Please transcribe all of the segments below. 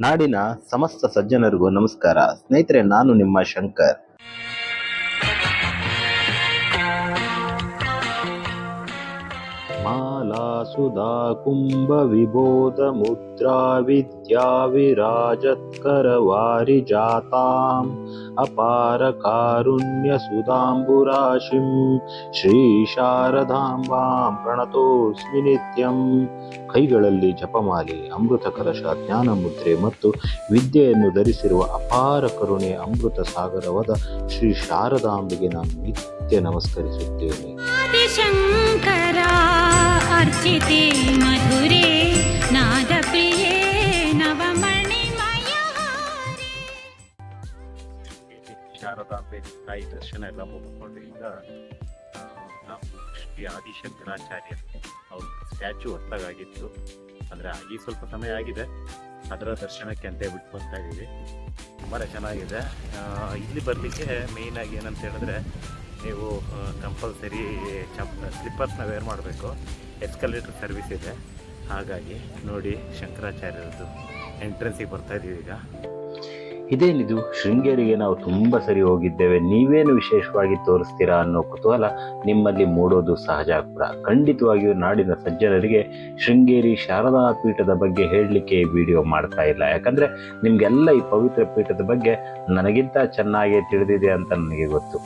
ನಾಡಿನ ಸಮಸ್ತ ಸಜ್ಜನರಿಗೂ ನಮಸ್ಕಾರ. ಸ್ನೇಹಿತರೆ, ನಾನು ನಿಮ್ಮ ಶಂಕರ್. ಮಾಲಾ ಸುಧಾ ಕುಂಭ ವಿಬೋಧ ಮುದ್ರಾ ವಿದ್ಯಾ ವಿರಾಜತ್ಕರ ವಾರಿ ಜಾತಾಂ ಅಪಾರ ಕಾರುಣ್ಯ ಸುಧಾಂಬುರಾಶಿಂ ಶ್ರೀ ಶಾರದಾಂಬಾಂ ಪ್ರಣತೋಸ್ಮಿ ನಿತ್ಯಂ. ಕೈಗಳಲ್ಲಿ ಜಪಮಾಲೆ, ಅಮೃತ ಕಲಶ, ಜ್ಞಾನ ಮುದ್ರೆ ಮತ್ತು ವಿದ್ಯೆಯನ್ನು ಧರಿಸಿರುವ ಅಪಾರ ಕರುಣೆ ಅಮೃತ ಸಾಗರವಾದ ಶ್ರೀ ಶಾರದಾಂಬೆಗೆ ನಾನು ನಿತ್ಯ ನಮಸ್ಕರಿಸುತ್ತೇನೆ. अर्चिते मधुरे नादप्रिये नवमणिमयहारे. ಶಾರದಾಂಬೆ ತಾಯಿ ದರ್ಶನ ಎಲ್ಲ ಮುಗಿಸ್ಕೊಂಡು ಈಗ ನಾವು ಶ್ರೀ ಆದಿಶಂಕರಾಚಾರ್ಯ ಅವ್ರ ಸ್ಟ್ಯಾಚು ಹೊತ್ತಾಗಿತ್ತು, ಅಂದರೆ ಆಗಿ ಸ್ವಲ್ಪ ಸಮಯ ಆಗಿದೆ. ಅದರ ದರ್ಶನಕ್ಕೆ ಅಂತ ಬಿಟ್ಟು ಬರ್ತಾ ಇದ್ದೀವಿ. ತುಂಬಾ ಚೆನ್ನಾಗಿದೆ. ಇಲ್ಲಿ ಬರಲಿಕ್ಕೆ ಮೇಯ್ನಾಗಿ ಏನಂತ ಹೇಳಿದ್ರೆ, ನೀವು ಕಂಪಲ್ಸರಿ ಸ್ಲಿಪ್ಪರ್ಸ್ನ ವೇರ್ ಮಾಡಬೇಕು. ಎಸ್ಕಲೇಟರ್ ಸರ್ವಿಸ್ ಇದೆ, ಹಾಗಾಗಿ ನೋಡಿ ಶಂಕರಾಚಾರ್ಯರದ್ದು ಎಂಟ್ರೆನ್ಸಿಗೆ ಬರ್ತಾ ಇದ್ದೀವಿ ಈಗ. ಇದೇನಿದು, ಶೃಂಗೇರಿಗೆ ನಾವು ತುಂಬ ಸರಿ ಹೋಗಿದ್ದೇವೆ, ನೀವೇನು ವಿಶೇಷವಾಗಿ ತೋರಿಸ್ತೀರಾ ಅನ್ನೋ ಕುತೂಹಲ ನಿಮ್ಮಲ್ಲಿ ಮೂಡೋದು ಸಹಜ ಕೂಡ. ಖಂಡಿತವಾಗಿಯೂ ನಾಡಿನ ಸಜ್ಜನರಿಗೆ ಶೃಂಗೇರಿ ಶಾರದಾ ಪೀಠದ ಬಗ್ಗೆ ಹೇಳಲಿಕ್ಕೆ ವಿಡಿಯೋ ಮಾಡ್ತಾ ಇಲ್ಲ. ಯಾಕಂದರೆ ನಿಮಗೆಲ್ಲ ಈ ಪವಿತ್ರ ಪೀಠದ ಬಗ್ಗೆ ನನಗಿಂತ ಚೆನ್ನಾಗೇ ತಿಳಿದಿದೆ ಅಂತ ನನಗೆ ಗೊತ್ತು.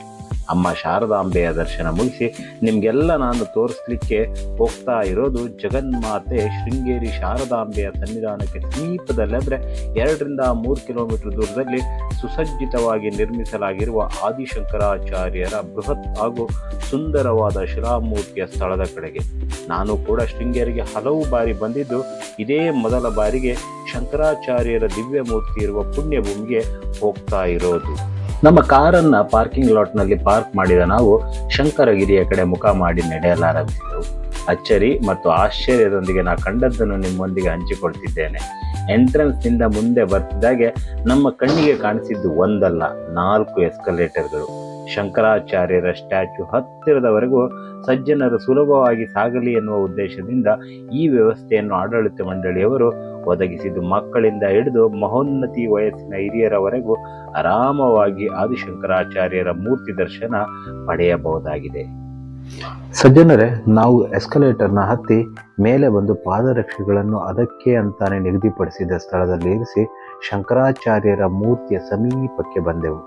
ಅಮ್ಮ ಶಾರದಾಂಬೆಯ ದರ್ಶನ ಮುಗಿಸಿ ನಿಮಗೆಲ್ಲ ನಾನು ತೋರಿಸ್ಲಿಕ್ಕೆ ಹೋಗ್ತಾ ಇರೋದು ಜಗನ್ಮಾತೆ ಶೃಂಗೇರಿ ಶಾರದಾಂಬೆಯ ಸನ್ನಿಧಾನಕ್ಕೆ ಸಮೀಪದಲ್ಲಿ, ಅಂದರೆ 2-3 ಕಿಲೋಮೀಟರ್ ದೂರದಲ್ಲಿ ಸುಸಜ್ಜಿತವಾಗಿ ನಿರ್ಮಿಸಲಾಗಿರುವ ಆದಿಶಂಕರಾಚಾರ್ಯರ ಬೃಹತ್ ಹಾಗೂ ಸುಂದರವಾದ ಶಿಲಾಮೂರ್ತಿಯ ಸ್ಥಳದ ಕಡೆಗೆ. ನಾನು ಕೂಡ ಶೃಂಗೇರಿಗೆ ಹಲವು ಬಾರಿ ಬಂದಿದ್ದು, ಇದೇ ಮೊದಲ ಬಾರಿಗೆ ಶಂಕರಾಚಾರ್ಯರ ದಿವ್ಯ ಮೂರ್ತಿ ಇರುವ ಪುಣ್ಯಭೂಮಿಗೆ ಹೋಗ್ತಾ ಇರೋದು. ನಮ್ಮ ಕಾರನ್ನು ಪಾರ್ಕಿಂಗ್ ಲಾಟ್ನಲ್ಲಿ ಪಾರ್ಕ್ ಮಾಡಿದ ನಾವು ಶಂಕರಗಿರಿಯ ಕಡೆ ಮುಖ ಮಾಡಿ ನಡೆಯಲಾರಂಭಿಸಿದೆವು. ಅಚ್ಚರಿ ಮತ್ತು ಆಶ್ಚರ್ಯದೊಂದಿಗೆ ನಾ ಕಂಡದ್ದನ್ನು ನಿಮ್ಮೊಂದಿಗೆ ಹಂಚಿಕೊಳ್ತಿದ್ದೇನೆ. ಎಂಟ್ರೆನ್ಸ್ನಿಂದ ಮುಂದೆ ಬರ್ತಿದ್ದಾಗೆ ನಮ್ಮ ಕಣ್ಣಿಗೆ ಕಾಣಿಸಿದ್ದು ಒಂದಲ್ಲ 4 ಎಸ್ಕಲೇಟರ್ಗಳು. ಶಂಕರಾಚಾರ್ಯರ ಸ್ಟ್ಯಾಚ್ಯು ಹತ್ತಿರದವರೆಗೂ ಸಜ್ಜನರು ಸುಲಭವಾಗಿ ಸಾಗಲಿ ಎನ್ನುವ ಉದ್ದೇಶದಿಂದ ಈ ವ್ಯವಸ್ಥೆಯನ್ನು ಆಡಳಿತ ಮಂಡಳಿಯವರು ಒದಗಿಸಿದ್ದು. ಮಕ್ಕಳಿಂದ ಹಿಡಿದು ಮಹೋನ್ನತಿ ವಯಸ್ಸಿನ ಹಿರಿಯರವರೆಗೂ ಆರಾಮವಾಗಿ ಆದಿಶಂಕರಾಚಾರ್ಯರ ಮೂರ್ತಿ ದರ್ಶನ ಪಡೆಯಬಹುದಾಗಿದೆ. ಸಜ್ಜನರೇ, ನಾವು ಎಸ್ಕಲೇಟರ್ನ ಹತ್ತಿ ಮೇಲೆ ಬಂದು ಪಾದರಕ್ಷೆಗಳನ್ನು ಅದಕ್ಕೆ ಅಂತಾನೆ ನಿಗದಿಪಡಿಸಿದ ಸ್ಥಳದಲ್ಲಿ ಇರಿಸಿ ಶಂಕರಾಚಾರ್ಯರ ಮೂರ್ತಿಯ ಸಮೀಪಕ್ಕೆ ಬಂದೆವು.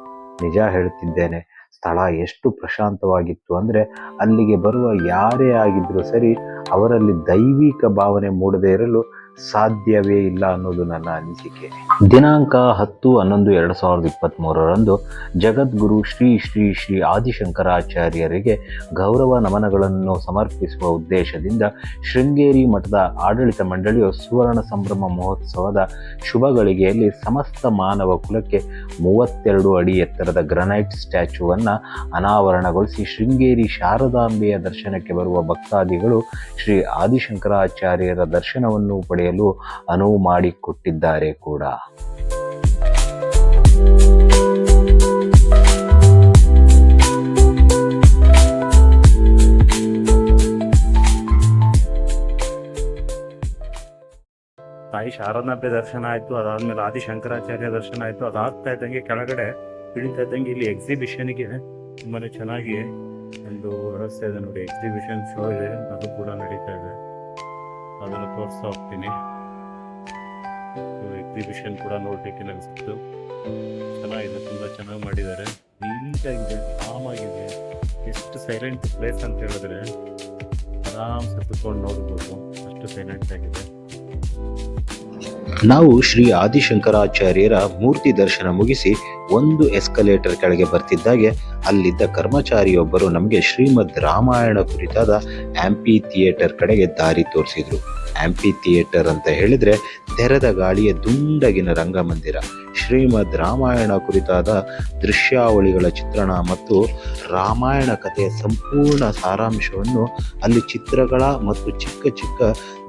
ನಿಜ ಹೇಳುತ್ತಿದ್ದೇನೆ, ಸ್ಥಳ ಎಷ್ಟು ಪ್ರಶಾಂತವಾಗಿತ್ತು ಅಂದರೆ ಅಲ್ಲಿಗೆ ಬರುವ ಯಾರೇ ಆಗಿದ್ರೂ ಸರಿ, ಅವರಲ್ಲಿ ದೈವಿಕ ಭಾವನೆ ಮೂಡದೇ ಇರಲು ಸಾಧ್ಯವೇ ಇಲ್ಲ ಅನ್ನೋದು ನನ್ನ ಅನಿಸಿಕೆ. ದಿನಾಂಕ 10/11/2023 ಜಗದ್ಗುರು ಶ್ರೀ ಶ್ರೀ ಶ್ರೀ ಆದಿಶಂಕರಾಚಾರ್ಯರಿಗೆ ಗೌರವ ನಮನಗಳನ್ನು ಸಮರ್ಪಿಸುವ ಉದ್ದೇಶದಿಂದ ಶೃಂಗೇರಿ ಮಠದ ಆಡಳಿತ ಮಂಡಳಿಯು ಸುವರ್ಣ ಸಂಭ್ರಮ ಮಹೋತ್ಸವದ ಶುಭ ಗಳಿಗೆಯಲ್ಲಿ ಸಮಸ್ತ ಮಾನವ ಕುಲಕ್ಕೆ 32 ಅಡಿ ಎತ್ತರದ ಗ್ರನೈಟ್ ಸ್ಟ್ಯಾಚ್ಯೂವನ್ನು ಅನಾವರಣಗೊಳಿಸಿ ಶೃಂಗೇರಿ ಶಾರದಾಂಬೆಯ ದರ್ಶನಕ್ಕೆ ಬರುವ ಭಕ್ತಾದಿಗಳು ಶ್ರೀ ಆದಿಶಂಕರಾಚಾರ್ಯರ ದರ್ಶನವನ್ನು ಪಡೆಯಲು ಅನುವು ಮಾಡಿಕೊಟ್ಟಿದ್ದಾರೆ ಕೂಡ. ತಾಯಿ ಶಾರದಾಂಬೆ ದರ್ಶನ ಆಯಿತು, ಅದಾದ್ಮೇಲೆ ಆದಿಶಂಕರಾಚಾರ್ಯ ದರ್ಶನ ಆಯಿತು. ಅದಾಗ್ತಾ ಇದ್ದಂಗೆ ಕೆಳಗಡೆ ಇಳಿತಾ ಇದ್ದಂಗೆ ಇಲ್ಲಿ ಎಕ್ಸಿಬಿಷನ್ಗೆ ತುಂಬಾ ಚೆನ್ನಾಗಿ ಒಂದು ವ್ಯವಸ್ಥೆ ಇದೆ ನೋಡಿ. ಎಕ್ಸಿಬಿಷನ್ ಶೋ ಇದೆ, ಅದು ಕೂಡ ನಡೀತಾ ಇದೆ. ಅದನ್ನು ತೋರಿಸ್ತಾ ಹೋಗ್ತೀನಿ. ಎಕ್ಸಿಬಿಷನ್ ಕೂಡ ನೋಡ್ಲಿಕ್ಕೆ ಅನಿಸ್ತು. ಚೆನ್ನಾಗಿದೆ, ತುಂಬ ಚೆನ್ನಾಗಿ ಮಾಡಿದ್ದಾರೆ. ನೀಟಾಗಿದೆ, ಆರಾಮಾಗಿದೆ. ಎಷ್ಟು ಸೈಲೆಂಟ್ ಪ್ಲೇಸ್ ಅಂತ ಹೇಳಿದ್ರೆ ಆರಾಮ್ಸೆ ಕುತ್ಕೊಂಡು ನೋಡ್ಬೋದು, ಅಷ್ಟು ಸೈಲೆಂಟ್ ಆಗಿದೆ. ನಾವು ಶ್ರೀ ಆದಿಶಂಕರಾಚಾರ್ಯರ ಮೂರ್ತಿ ದರ್ಶನ ಮುಗಿಸಿ ಒಂದು ಎಸ್ಕಲೇಟರ್ ಕೆಳಗೆ ಬರ್ತಿದ್ದಾಗೆ ಅಲ್ಲಿದ್ದ ಕರ್ಮಚಾರಿಯೊಬ್ಬರು ನಮಗೆ ಶ್ರೀಮದ್ ರಾಮಾಯಣ ಕುರಿತಾದ ಆಂಪಿ ಥಿಯೇಟರ್ ಕಡೆಗೆ ದಾರಿ ತೋರಿಸಿದ್ರು. ಆಂಪಿ ಥಿಯೇಟರ್ ಅಂತ ಹೇಳಿದ್ರೆ ತೆರೆದ ಗಾಳಿಯ ದುಂಡಗಿನ ರಂಗಮಂದಿರ. ಶ್ರೀಮದ್ ರಾಮಾಯಣ ಕುರಿತಾದ ದೃಶ್ಯಾವಳಿಗಳ ಚಿತ್ರಣ ಮತ್ತು ರಾಮಾಯಣ ಕಥೆಯ ಸಂಪೂರ್ಣ ಸಾರಾಂಶವನ್ನು ಅಲ್ಲಿ ಚಿತ್ರಗಳ ಮತ್ತು ಚಿಕ್ಕ ಚಿಕ್ಕ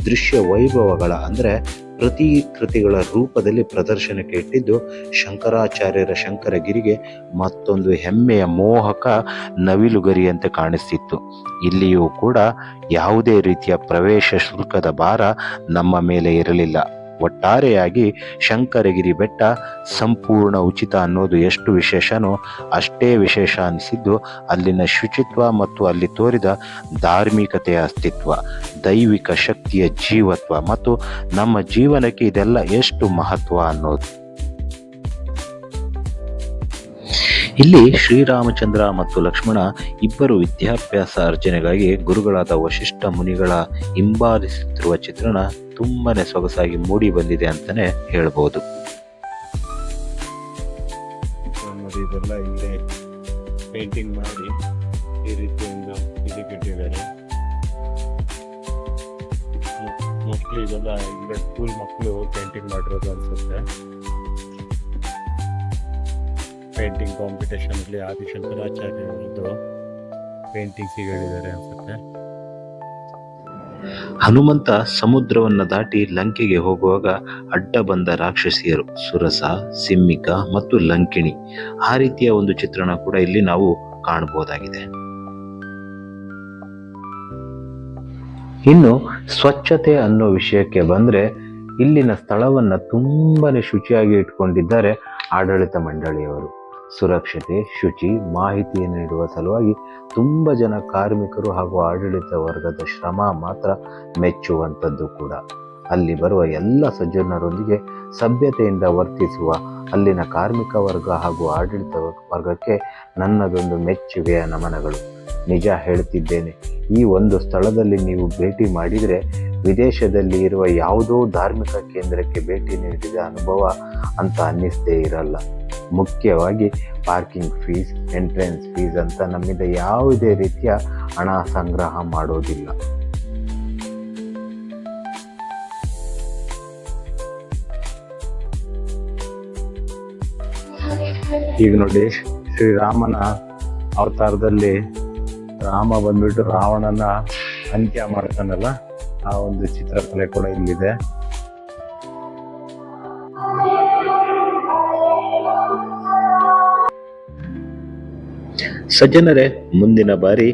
ದೃಶ್ಯ ವೈಭವಗಳ ಅಂದರೆ ಪ್ರತಿಕೃತಿಗಳ ರೂಪದಲ್ಲಿ ಪ್ರದರ್ಶನಕ್ಕೆ ಇಟ್ಟಿದ್ದು ಶಂಕರಾಚಾರ್ಯರ ಶಂಕರಗಿರಿಗೆ ಮತ್ತೊಂದು ಹೆಮ್ಮೆಯ ಮೋಹಕ ನವಿಲುಗರಿಯಂತೆ ಕಾಣಿಸ್ತಿತ್ತು. ಇಲ್ಲಿಯೂ ಕೂಡ ಯಾವುದೇ ರೀತಿಯ ಪ್ರವೇಶ ಶುಲ್ಕದ ಭಾರ ನಮ್ಮ ಮೇಲೆ ಇರಲಿಲ್ಲ. ಒಟ್ಟಾರೆಯಾಗಿ ಶಂಕರಗಿರಿ ಬೆಟ್ಟ ಸಂಪೂರ್ಣ ಉಚಿತ ಅನ್ನೋದು ಎಷ್ಟು ವಿಶೇಷನೋ ಅಷ್ಟೇ ವಿಶೇಷ ಅನಿಸಿದ್ದು ಅಲ್ಲಿನ ಶುಚಿತ್ವ ಮತ್ತು ಅಲ್ಲಿ ತೋರಿದ ಧಾರ್ಮಿಕತೆಯ ಅಸ್ತಿತ್ವ, ದೈವಿಕ ಶಕ್ತಿಯ ಜೀವತ್ವ ಮತ್ತು ನಮ್ಮ ಜೀವನಕ್ಕೆ ಇದೆಲ್ಲ ಎಷ್ಟು ಮಹತ್ವ ಅನ್ನೋದು. ಇಲ್ಲಿ ಶ್ರೀರಾಮಚಂದ್ರ ಮತ್ತು ಲಕ್ಷ್ಮಣ ಇಬ್ಬರು ವಿದ್ಯಾಭ್ಯಾಸ ಅರ್ಜನೆಗಾಗಿ ಗುರುಗಳಾದ ವಶಿಷ್ಠ ಮುನಿಗಳ ಹಿಂಬಾಲಿಸುತ್ತಿರುವ ಚಿತ್ರಣ ತುಂಬಾನೇ ಸೊಗಸಾಗಿ ಮೂಡಿ ಬಂದಿದೆ ಅಂತಾನೆ ಹೇಳ್ಬೋದು. ಇದೆಲ್ಲ ಇಲ್ಲಿ ಪೇಂಟಿಂಗ್ ಮಾಡಿ ಈ ರೀತಿ ಒಂದು ಇದು ಕಟ್ಟಿದ್ದಾರೆ. ಮೋಸ್ಟ್ಲಿ ಇದೆಲ್ಲ ಇಲ್ಲಿ ಸ್ಕೂಲ್ ಮಕ್ಕಳು ಪೇಂಟಿಂಗ್ ಮಾಡಿರೋದು ಅನ್ಸುತ್ತೆ. ಪೇಂಟಿಂಗ್ ಕಾಂಪಿಟೇಷನ್ ಅಲ್ಲಿ ಆದಿಶಂಕರಾಚಾರ್ಯರದ್ದು ಪೇಂಟಿಂಗ್ಸ್ಗಳಿದ್ದಾರೆ ಅನ್ಸುತ್ತೆ. ಹನುಮಂತ ಸಮುದ್ರವನ್ನ ದಾಟಿ ಲಂಕೆಗೆ ಹೋಗುವಾಗ ಅಡ್ಡ ಬಂದ ರಾಕ್ಷಸಿಯರು ಸುರಸ, ಸಿಮ್ಮಿಕ ಮತ್ತು ಲಂಕಿಣಿ, ಆ ರೀತಿಯ ಒಂದು ಚಿತ್ರಣ ಕೂಡ ಇಲ್ಲಿ ನಾವು ಕಾಣಬಹುದಾಗಿದೆ. ಇನ್ನು ಸ್ವಚ್ಛತೆ ಅನ್ನೋ ವಿಷಯಕ್ಕೆ ಬಂದ್ರೆ ಇಲ್ಲಿನ ಸ್ಥಳವನ್ನ ತುಂಬಾನೇ ಶುಚಿಯಾಗಿ ಇಟ್ಕೊಂಡಿದ್ದಾರೆ ಆಡಳಿತ ಮಂಡಳಿಯವರು. ಸುರಕ್ಷತೆ, ಶುಚಿ, ಮಾಹಿತಿಯನ್ನು ನೀಡುವ ಸಲುವಾಗಿ ತುಂಬ ಜನ ಕಾರ್ಮಿಕರು ಹಾಗೂ ಆಡಳಿತ ವರ್ಗದ ಶ್ರಮ ಮಾತ್ರ ಮೆಚ್ಚುವಂಥದ್ದು ಕೂಡ. ಅಲ್ಲಿ ಬರುವ ಎಲ್ಲ ಸಜ್ಜನರೊಂದಿಗೆ ಸಭ್ಯತೆಯಿಂದ ವರ್ತಿಸುವ ಅಲ್ಲಿನ ಕಾರ್ಮಿಕ ವರ್ಗ ಹಾಗೂ ಆಡಳಿತ ವರ್ಗಕ್ಕೆ ನನ್ನದೊಂದು ಮೆಚ್ಚುಗೆಯ ನಮನಗಳು. ನಿಜ ಹೇಳ್ತಿದ್ದೇನೆ, ಈ ಒಂದು ಸ್ಥಳದಲ್ಲಿ ನೀವು ಭೇಟಿ ಮಾಡಿದರೆ ವಿದೇಶದಲ್ಲಿ ಇರುವ ಯಾವುದೋ ಧಾರ್ಮಿಕ ಕೇಂದ್ರಕ್ಕೆ ಭೇಟಿ ನೀಡಿದ ಅನುಭವ ಅಂತ ಅನ್ನಿಸದೇ ಇರಲ್ಲ. ಮುಖ್ಯವಾಗಿ ಪಾರ್ಕಿಂಗ್ ಫೀಸ್, ಎಂಟ್ರೆನ್ಸ್ ಫೀಸ್ ಅಂತ ನಮ್ಮಿಂದ ಯಾವುದೇ ರೀತಿಯ ಹಣ ಸಂಗ್ರಹ ಮಾಡೋದಿಲ್ಲ. ಈಗ ನೋಡಿ, ಶ್ರೀರಾಮನ ಅವತಾರದಲ್ಲಿ ರಾಮ ಬಂದ್ಬಿಟ್ಟು ರಾವಣನ ಅಂತ್ಯ ಮಾಡ್ತಾನಲ್ಲ, ಆ ಒಂದು ಚಿತ್ರಕಲೆ ಕೂಡ ಇಲ್ಲಿದೆ. ಸಜ್ಜನರೇ, ಮುಂದಿನ ಬಾರಿ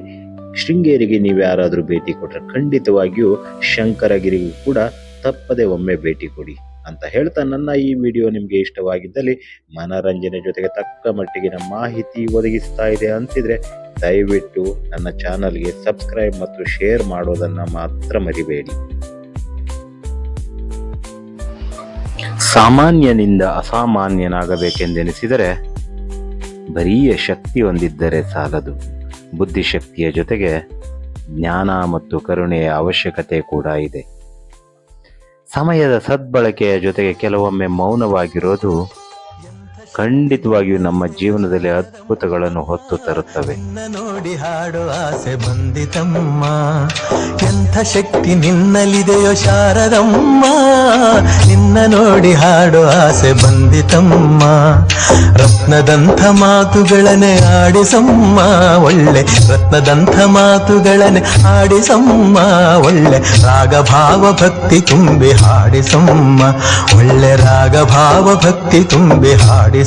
ಶೃಂಗೇರಿಗೆ ನೀವು ಯಾರಾದರೂ ಭೇಟಿ ಕೊಟ್ಟರೆ ಖಂಡಿತವಾಗಿಯೂ ಶಂಕರಗಿರಿಗೂ ಕೂಡ ತಪ್ಪದೆ ಒಮ್ಮೆ ಭೇಟಿ ಕೊಡಿ ಅಂತ ಹೇಳ್ತಾ, ನನ್ನ ಈ ವಿಡಿಯೋ ನಿಮಗೆ ಇಷ್ಟವಾಗಿದ್ದಲ್ಲಿ, ಮನರಂಜನೆ ಜೊತೆಗೆ ತಕ್ಕ ಮಟ್ಟಿಗಿನ ಮಾಹಿತಿ ಒದಗಿಸ್ತಾ ಇದೆ ಅಂತಿದ್ರೆ ದಯವಿಟ್ಟು ನನ್ನ ಚಾನಲ್ಗೆ ಸಬ್ಸ್ಕ್ರೈಬ್ ಮತ್ತು ಶೇರ್ ಮಾಡೋದನ್ನ ಮಾತ್ರ ಮರಿಬೇಡಿ. ಸಾಮಾನ್ಯನಿಂದ ಅಸಾಮಾನ್ಯನಾಗಬೇಕೆಂದೆನಿಸಿದರೆ ಬರೀ ಶಕ್ತಿ ಹೊಂದಿದ್ದರೆ ಸಾಲದು, ಬುದ್ಧಿಶಕ್ತಿಯ ಜೊತೆಗೆ ಜ್ಞಾನ ಮತ್ತು ಕರುಣೆಯ ಅವಶ್ಯಕತೆ ಕೂಡ ಇದೆ. ಸಮಯದ ಸದ್ಬಳಕೆಯ ಜೊತೆಗೆ ಕೆಲವೊಮ್ಮೆ ಮೌನವಾಗಿರೋದು ಖಂಡಿತವಾಗಿಯೂ ನಮ್ಮ ಜೀವನದಲ್ಲಿ ಅದ್ಭುತಗಳನ್ನು ಹೊತ್ತು ತರುತ್ತವೆ. ನೋಡಿ ಹಾಡು ಆಸೆ ಬಂದಿತಮ್ಮ, ಎಂಥ ಶಕ್ತಿ ನಿನ್ನಲ್ಲಿದೆಯೋ ಶಾರದಮ್ಮ, ನಿನ್ನ ನೋಡಿ ಹಾಡು ಆಸೆ ಬಂದಿತಮ್ಮ, ರತ್ನದಂಥ ಮಾತುಗಳನ್ನೇ ಆಡಿಸಮ್ಮ ಒಳ್ಳೆ, ರತ್ನದಂಥ ಮಾತುಗಳನ್ನೇ ಆಡಿಸಮ್ಮ ಒಳ್ಳೆ, ರಾಗಭಾವ ಭಕ್ತಿ ತುಂಬಿ ಹಾಡಿಸಮ್ಮ ಒಳ್ಳೆ, ರಾಗಭಾವ ಭಕ್ತಿ ತುಂಬಿ ಹಾಡಿಸಮ್ಮ.